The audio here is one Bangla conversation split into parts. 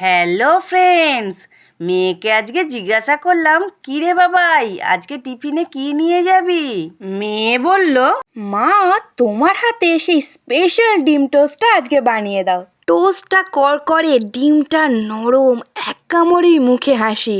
হ্যালো ফ্রেন্ডস, মেয়েকে আজকে জিজ্ঞাসা করলাম, কি রে বাবাই আজকে টিফিনে কি নিয়ে যাবি? মেয়ে বলল, মা, তোমার হাতে সেই স্পেশাল ডিম টোস্টটা আজকে বানিয়ে দাও। টোস্টটা করকরে, ডিমটা নরম, এক কামড়েই মুখে হাসি।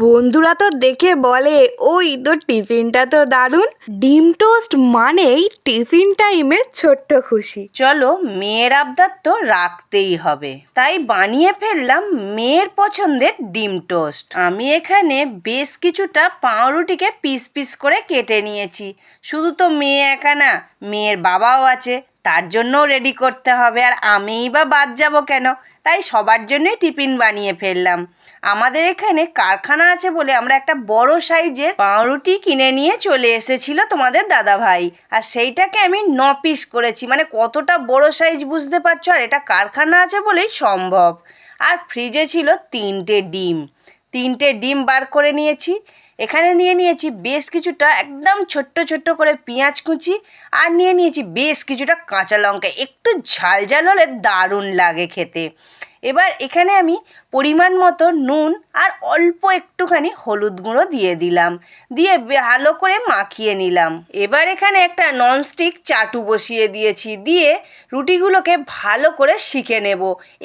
বন্ধুরা তো দেখে বলে, ওই তো টিফিনটা তো দারুণ। ডিম টোস্ট মানেই টিফিন টাইমের ছোট্ট খুশি। চলো মেয়ের আবদার তো রাখতেই হবে, তাই বানিয়ে ফেললাম মেয়ের পছন্দের ডিম টোস্ট। আমি এখানে বেশ কিছুটা পাউরুটিকে পিস পিস করে কেটে নিয়েছি। শুধু তো মেয়ে একা না, মেয়ের বাবাও আছে, তার জন্যও রেডি করতে হবে, আর আমিই বা বাদ যাব কেন? তাই সবার জন্যই টিফিন বানিয়ে ফেললাম। আমাদের এখানে কারখানা আছে বলে আমরা একটা বড় সাইজের পাউরুটি কিনে নিয়ে চলে এসেছিল তোমাদের দাদা ভাই, আর সেইটাকে আমি 9 পিস করেছি। মানে কতটা বড় সাইজ বুঝতে পারছো, আর এটা কারখানা আছে বলেই সম্ভব। আর ফ্রিজে ছিল 3টে ডিম, 3টে ডিম বার করে নিয়েছি। এখানে নিয়ে নিয়েছি বেশ কিছুটা একদম ছোট্ট ছোট্ট করে পেঁয়াজ কুচি, আর নিয়ে নিয়েছি বেশ কিছুটা কাঁচা লঙ্কা। একটু ঝাল ঝাল হলে দারুণ লাগে খেতে। এবার এখানে আমি পরিমাণ মতো নুন আর অল্প একটুখানি হলুদ গুঁড়ো দিয়ে দিলাম, দিয়ে ভালো করে মাখিয়ে নিলাম। এবার এখানে একটা ননস্টিক চাটু বসিয়ে দিয়েছি, দিয়ে রুটিগুলোকে ভালো করে সেঁকে নেব।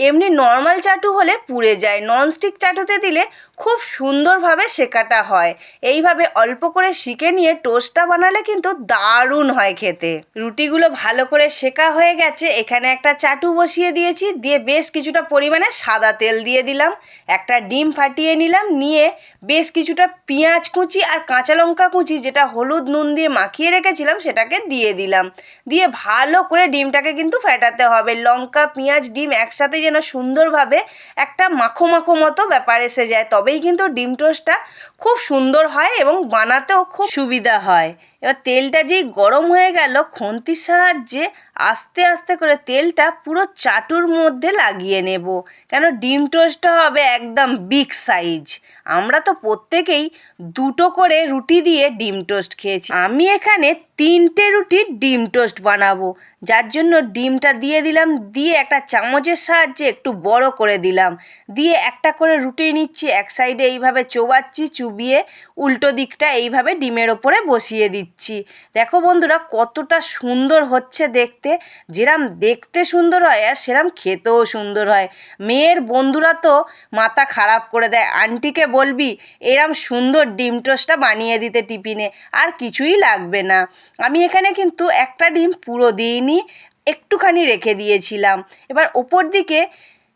এমনি নর্মাল চাটু হলে পুড়ে যায়, ননস্টিক চাটুতে দিলে খুব সুন্দরভাবে সেকাটা হয়। এইভাবে অল্প করে সেঁকে নিয়ে টোস্টটা বানালে কিন্তু দারুণ হয় খেতে। রুটিগুলো ভালো করে সেকা হয়ে গেছে, এখানে একটা চাটু বসিয়ে দিয়েছি, দিয়ে বেশ কিছুটা পরিমাণে সাদা তেল দিয়ে দিলাম। একটা ডিম ফাটিয়ে নিলাম, নিয়ে বেশ কিছুটা পেঁয়াজ কুচি আর কাঁচা লঙ্কা কুচি, যেটা হলুদ নুন দিয়ে মাখিয়ে রেখেছিলাম, সেটাকে দিয়ে দিলাম। দিয়ে ভালো করে ডিমটাকে কিন্তু ফেটাতে হবে। লঙ্কা পেঁয়াজ ডিম একসাথে যেন সুন্দরভাবে একটা মাখো মাখো মতো ব্যাপার এসে যায়, তবেই কিন্তু ডিম টোস্টটা খুব সুন্দর হয় এবং বানাতেও খুব সুবিধা হয়। এবার তেলটা যেই গরম হয়ে গেল, খুন্তির সাহায্যে আস্তে আস্তে করে তেলটা পুরো চাটুর মধ্যে লাগিয়ে নেব, কেন ডিম টোস্টটা হবে একদম বিগ সাইজ। আমরা তো প্রত্যেকেই 2টো করে রুটি দিয়ে ডিম টোস্ট খেয়েছি, আমি এখানে 3টে রুটির ডিম টোস্ট বানাবো, যার জন্য ডিমটা দিয়ে দিলাম, দিয়ে একটা চামচের সাহায্যে একটু বড় করে দিলাম, দিয়ে একটা করে রুটি নিচ্ছি, এক সাইডে এইভাবে চোবাচ্ছি, চুবিয়ে উল্টো দিকটা এইভাবে ডিমের ওপরে বসিয়ে দিচ্ছি। দেখো বন্ধুরা কতটা সুন্দর হচ্ছে দেখতে, যেরম দেখতে সুন্দর হয় আর সেরম খেতেও সুন্দর হয়। মেয়ের বন্ধুরা তো মাথা খারাপ করে দেয়, আন্টিকে বলবি এরম সুন্দর ডিম টোস্টটা বানিয়ে দিতে টিফিনে, আর কিছুই লাগবে না। আমি এখানে কিন্তু একটা ডিম পুরো দিইনি, একটুখানি রেখে দিয়েছিলাম। এবার ওপর দিকে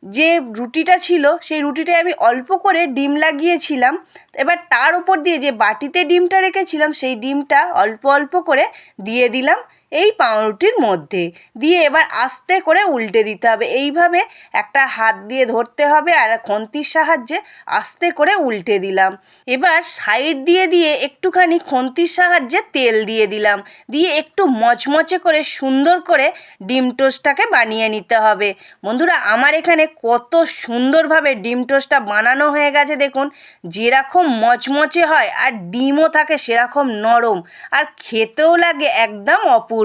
যে রুটিটা ছিল, সেই রুটিটায় আমি অল্প করে ডিম লাগিয়েছিলাম। এবার তার উপর দিয়ে যে বাটিতে ডিমটা রেখেছিলাম, সেই ডিমটা অল্প অল্প করে দিয়ে দিলাম এই পাউরুটির মধ্যে, দিয়ে এবার আস্তে করে উল্টে দিতে হবে। এইভাবে একটা হাত দিয়ে ধরতে হবে আর খুন্তির সাহায্যে আস্তে করে উল্টে দিলাম। এবার সাইড দিয়ে দিয়ে একটুখানি খুন্তির সাহায্যে তেল দিয়ে দিলাম, দিয়ে একটু মচমচে করে সুন্দর করে ডিম টোস্টটাকে বানিয়ে নিতে হবে। বন্ধুরা আমার এখানে কত সুন্দরভাবে ডিম টোস্টটা বানানো হয়ে গেছে দেখুন, যেরকম মচমচে হয় আর ডিমও থাকে সেরকম নরম, আর খেতেও লাগে একদম অপূর্ব।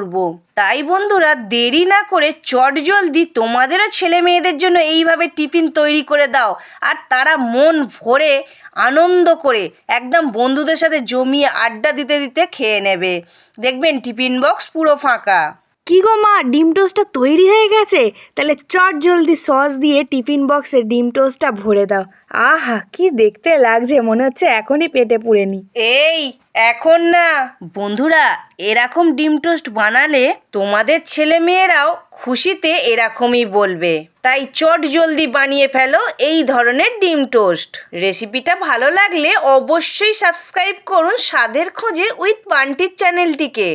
তাই বন্ধুরা দেরি না করে চটজলদি তোমাদেরও ছেলে মেয়েদের জন্য এইভাবে টিফিন তৈরি করে দাও, আর তারা মন ভরে আনন্দ করে একদম বন্ধুদের সাথে জমিয়ে আড্ডা দিতে দিতে খেয়ে নেবে। দেখবেন টিফিন বক্স পুরো ফাঁকা। কি গো মা, ডিম টোস্টটা তৈরি হয়ে গেছে? তাহলে চট জলদি সস দিয়ে টিফিন বক্সে ডিম টোস্টটা ভরে দাও। আহা, কি দেখতে লাগছে, মনে হচ্ছে এখনই পেটে পুরে নি। এই এখন না বন্ধুরা, এরকম ডিম টোস্ট বানালে তোমাদের ছেলে মেয়েরাও খুশিতে এরকমই বলবে। তাই চট জলদি বানিয়ে ফেলো এই ধরনের ডিম টোস্ট। রেসিপিটা ভালো লাগলে অবশ্যই সাবস্ক্রাইব করুন স্বাদের খোঁজে উইথ বান্টির চ্যানেলটিকে।